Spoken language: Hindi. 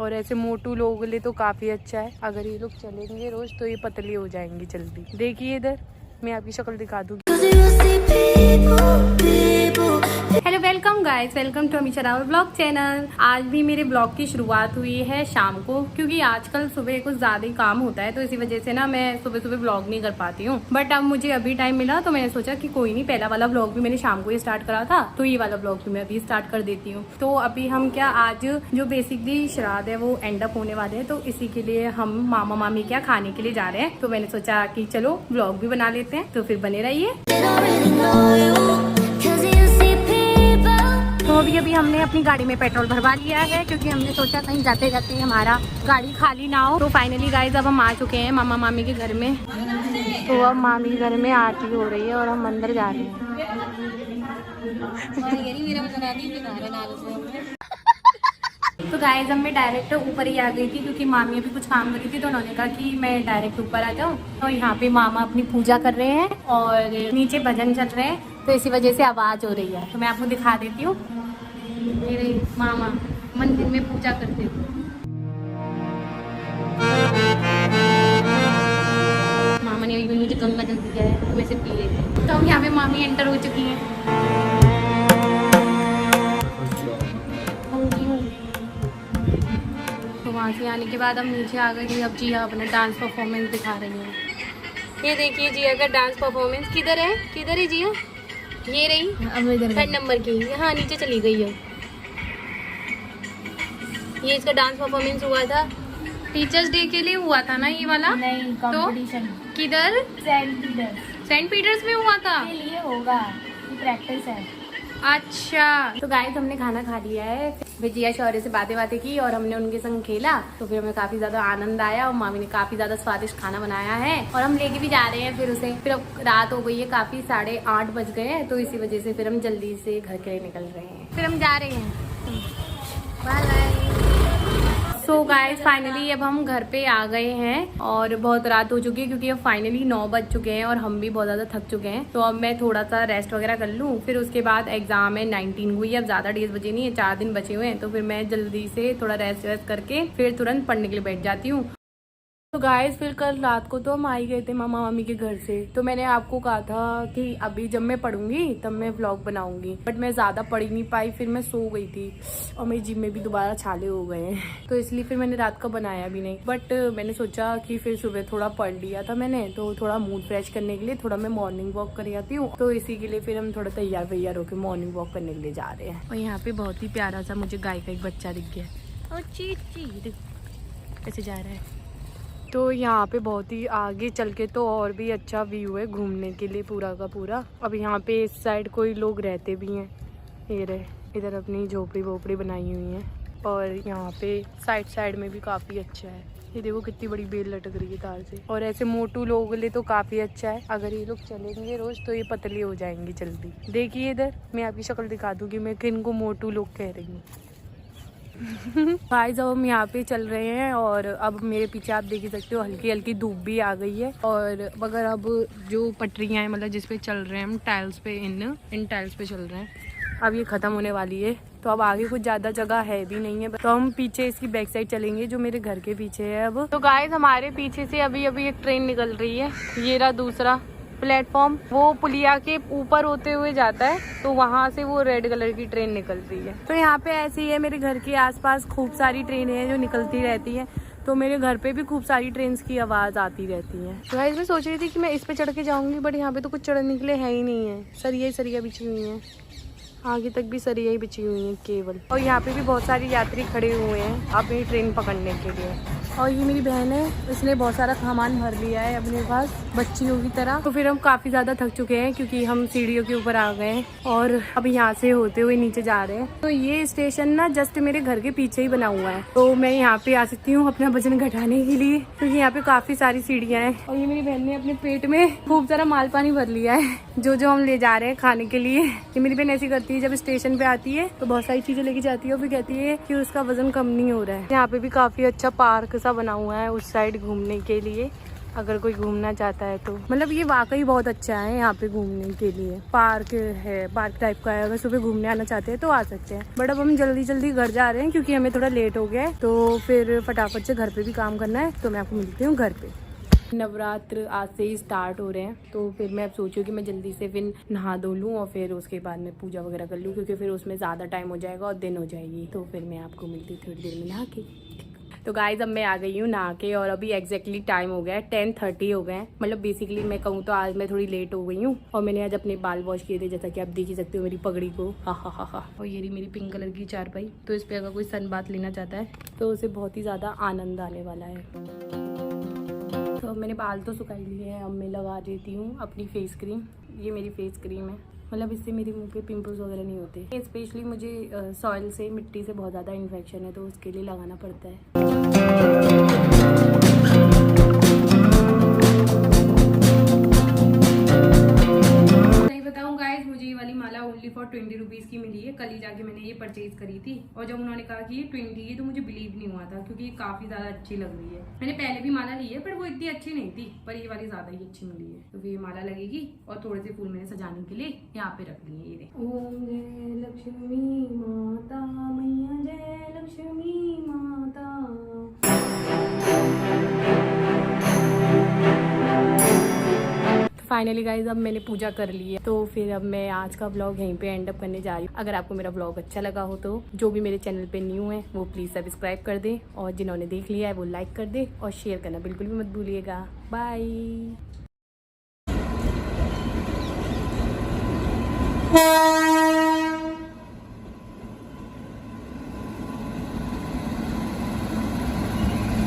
और ऐसे मोटू लोगों के लिए तो काफी अच्छा है। अगर ये लोग चलेंगे रोज तो ये पतली हो जाएंगी जल्दी। देखिए इधर मैं आपकी शक्ल दिखा दूंगी। Hello welcome guys, welcome to Amisha Rawal blog channel. आज भी मेरे ब्लॉग की शुरुआत हुई है शाम को, क्योंकि आजकल सुबह कुछ ज्यादा ही काम होता है, तो इसी वजह से ना मैं सुबह सुबह ब्लॉग नहीं कर पाती हूँ। बट अब मुझे अभी टाइम मिला तो मैंने सोचा कि कोई नहीं, पहला वाला ब्लॉग भी मैंने शाम को ही स्टार्ट करा था, तो ये वाला ब्लॉग भी मैं अभी स्टार्ट कर देती हूँ। तो अभी हम क्या, आज जो बेसिकली श्राद्ध है वो एंड अप होने वाले हैं, तो इसी के लिए हम मामा मामी क्या खाने के लिए जा रहे हैं। तो मैंने सोचा कि चलो ब्लॉग भी बना लेते हैं, तो फिर बने रहिए। तो अभी हमने अपनी गाड़ी में पेट्रोल भरवा लिया है, क्योंकि हमने सोचा कहीं जाते जाते हमारा गाड़ी खाली ना हो। तो फाइनली गाइस अब हम आ चुके हैं मामा मामी के घर में। तो अब मामी के घर में आरती हो रही है और हम अंदर जा रहे हैं। तो गाइस अब मैं डायरेक्ट ऊपर ही आ गई थी, क्योंकि मामी अभी कुछ काम कर रही थी, तो उन्होंने कहा कि मैं डायरेक्ट ऊपर आ जाऊँ। तो यहाँ पे मामा अपनी पूजा कर रहे हैं और नीचे भजन चल रहे हैं, तो इसी वजह से आवाज़ हो रही है। तो मैं आपको दिखा देती हूँ, मेरे मामा मंदिर में पूजा करते थे। मामा ने अभी मुझे गंगा जल दिया है, तो मैं इसे पी लेती हूँ। तो अब यहाँ पे मामी एंटर हो चुकी हैं। तो वहाँ से आने के बाद हम नीचे आ गए थे। अब जिया अपना डांस परफॉर्मेंस दिखा रही है। ये देखिए जिया का डांस परफॉर्मेंस। किधर है जिया? ये रही 3rd नंबर की, यहाँ नीचे चली गई है। ये इसका डांस परफॉर्मेंस हुआ था टीचर्स डे के लिए, हुआ था ना ये वाला? नहीं, कंपटीशन। तो किधर? सेंट पीटर्स में हुआ था। के लिए होगा, प्रैक्टिस है। अच्छा, तो गाइस हमने खाना खा लिया है। विजया शौर्य से बातें की और हमने उनके संग खेला, तो फिर हमें काफी ज्यादा आनंद आया और मामी ने काफी ज्यादा स्वादिष्ट खाना बनाया है और हम लेके भी जा रहे हैं फिर उसे। फिर अब रात हो गई है काफी, 8:30 बज गए हैं, तो इसी वजह से फिर हम जल्दी से घर के लिए निकल रहे हैं। फिर हम जा रहे हैं। Bye bye. So guys finally अब हम घर पे आ गए हैं और बहुत रात हो चुकी है, क्योंकि अब फाइनली 9 बज चुके हैं और हम भी बहुत ज़्यादा थक चुके हैं। तो अब मैं थोड़ा सा रेस्ट वगैरह कर लूँ, फिर उसके बाद एग्जाम है 19 हुई है। अब ज़्यादा डेज बचे नहीं है, 4 दिन बचे हुए हैं, तो फिर मैं जल्दी से थोड़ा रेस्ट वेस्ट करके फिर तुरंत पढ़ने के लिए बैठ जाती हूँ। तो गाइस फिर कल रात को तो हम आ ही गए थे मामा मामी के घर से। तो मैंने आपको कहा था कि अभी जब मैं पढ़ूंगी तब मैं व्लॉग बनाऊंगी, बट मैं ज़्यादा पढ़ नहीं पाई, फिर मैं सो गई थी और मेरी जिम में भी दोबारा छाले हो गए हैं, तो इसलिए फिर मैंने रात का बनाया भी नहीं। बट मैंने सोचा कि फिर सुबह थोड़ा पढ़ लिया था मैंने, तो थोड़ा मूड फ्रेश करने के लिए थोड़ा मैं मॉर्निंग वॉक कर आती हूँ। तो इसी के लिए फिर हम थोड़ा तैयार वैयार होकर मॉर्निंग वॉक करने के लिए जा रहे हैं। और यहाँ पे बहुत ही प्यारा सा मुझे गाय का एक बच्चा दिख गया और चीट कैसे जा रहा है। तो यहाँ पे बहुत ही आगे चल के तो और भी अच्छा व्यू है घूमने के लिए पूरा का पूरा। अब यहाँ पे इस साइड कोई लोग रहते भी हैं, ये रहे इधर अपनी झोपड़ी वोपड़ी बनाई हुई है। और यहाँ पे साइड में भी काफ़ी अच्छा है। ये देखो कितनी बड़ी बेल लटक रही है तार से। और ऐसे मोटू लोगों के लिए तो काफ़ी अच्छा है। अगर ये लोग चलेंगे रोज तो ये पतली हो जाएंगी जल्दी। देखिए इधर मैं आपकी शक्ल दिखा दूँगी मैं किन को मोटू लोग कह रही हूँ। गाइस अब हम यहाँ पे चल रहे हैं और अब मेरे पीछे आप देख ही सकते हो हल्की हल्की धूप भी आ गई है। और मगर अब जो पटरियाँ हैं, मतलब जिस पे चल रहे हैं हम टाइल्स पे, इन टाइल्स पे चल रहे हैं, अब ये खत्म होने वाली है। तो अब आगे कुछ ज्यादा जगह है भी नहीं है, तो हम पीछे इसकी बैक साइड चलेंगे जो मेरे घर के पीछे है। अब तो गाइस हमारे पीछे से अभी एक ट्रेन निकल रही है। ये रहा दूसरा प्लेटफॉर्म, वो पुलिया के ऊपर होते हुए जाता है, तो वहाँ से वो रेड कलर की ट्रेन निकल रही है। तो यहाँ पे ऐसे ही है, मेरे घर के आसपास खूब सारी ट्रेनें हैं जो निकलती रहती हैं, तो मेरे घर पे भी खूब सारी ट्रेन्स की आवाज़ आती रहती है। तो गाइस मैं सोच रही थी कि मैं इस पे चढ़ के जाऊँगी, बट यहाँ पे तो कुछ चढ़ने के लिए है ही नहीं है, सरिया बिछी हुई हैं, आगे तक भी सरिया ही बिछी हुई है केवल। और यहाँ पे भी बहुत सारे यात्री खड़े हुए हैं अपनी ट्रेन पकड़ने के लिए। और ये मेरी बहन है, इसने बहुत सारा सामान भर लिया है अपने पास बच्चियों की तरह। तो फिर हम काफ़ी ज़्यादा थक चुके हैं, क्योंकि हम सीढ़ियों के ऊपर आ गए हैं और अब यहाँ से होते हुए नीचे जा रहे हैं। तो ये स्टेशन ना जस्ट मेरे घर के पीछे ही बना हुआ है, तो मैं यहाँ पे आ सकती हूँ अपना वजन घटाने के लिए, क्योंकि यहाँ पे काफ़ी सारी सीढ़ियाँ हैं। और ये मेरी बहन ने अपने पेट में खूब सारा माल पानी भर लिया है, जो हम ले जा रहे हैं खाने के लिए। ये मेरी बहन ऐसी करती है, जब स्टेशन पे आती है तो बहुत सारी चीजें लेके जाती है और फिर कहती है कि उसका वजन कम नहीं हो रहा है। यहाँ पे भी काफी अच्छा पार्क सा बना हुआ है उस साइड घूमने के लिए। अगर कोई घूमना चाहता है तो। मतलब ये वाकई बहुत अच्छा है यहाँ पे घूमने के लिए। पार्क है, पार्क टाइप का है। अगर सुबह घूमने आना चाहते हैं तो आ सकते हैं। बट अब हम जल्दी जल्दी घर जा रहे हैं क्योंकि हमें थोड़ा लेट हो गया है, तो फिर फटाफट से घर पे भी काम करना है। तो मैं आपको मिलती हूँ घर पे। नवरात्र आज से ही स्टार्ट हो रहे हैं, तो फिर मैं अब सोचूँ कि मैं जल्दी से फिर नहा धो लूँ और फिर उसके बाद में पूजा वगैरह कर लूँ, क्योंकि फिर उसमें ज़्यादा टाइम हो जाएगा और दिन हो जाएगी। तो फिर मैं आपको मिलती थोड़ी देर में नहा के। तो गाइस अब मैं आ गई हूँ नहा के, और अभी एग्जैक्टली टाइम हो गया है 10:30 हो गए हैं। मतलब बेसिकली मैं कहूँ तो आज मैं थोड़ी लेट हो गई हूँ, और मैंने आज अपने बाल वॉश किए थे, जैसा कि आप देख ही सकते हो मेरी पगड़ी को। हा। और ये रही मेरी पिंक कलर की चारपाई। तो इस पर अगर कोई सन बात लेना चाहता है तो उसे बहुत ही ज़्यादा आनंद आने वाला है। तो अब मैंने बाल तो सुखाई लिए हैं, अब मैं लगा देती हूँ अपनी फेस क्रीम। ये मेरी फेस क्रीम है, मतलब इससे मेरे मुंह पे पिंपल्स वगैरह नहीं होते। स्पेशली मुझे सॉइल से, मिट्टी से बहुत ज़्यादा इन्फेक्शन है, तो उसके लिए लगाना पड़ता है। ओनली फॉर 20 रुपीज़ की मिली है। कल ही जाके मैंने ये परचेज करी थी, और जब उन्होंने कहा कि ये 20 है तो मुझे बिलीव नहीं हुआ था, क्योंकि ये काफ़ी ज़्यादा अच्छी लग रही है। मैंने पहले भी माला ली है पर वो इतनी अच्छी नहीं थी, पर ये वाली ज़्यादा ही अच्छी मिली है। तो फिर ये माला लगेगी, और थोड़े से फूल मैंने सजाने के लिए यहाँ पे रख दिए। ये ओम जय लक्ष्मी माता मैया, जय लक्ष्मी माता। फाइनली गाइज अब मैंने पूजा कर ली है, तो फिर अब मैं आज का व्लॉग यहीं पे एंड अप करने जा रही हूँ। अगर आपको मेरा व्लॉग अच्छा लगा हो तो जो भी मेरे चैनल पे न्यू है वो प्लीज़ सब्सक्राइब कर दे, और जिन्होंने देख लिया है वो लाइक कर दे, और शेयर करना बिल्कुल भी मत भूलिएगा। बाय।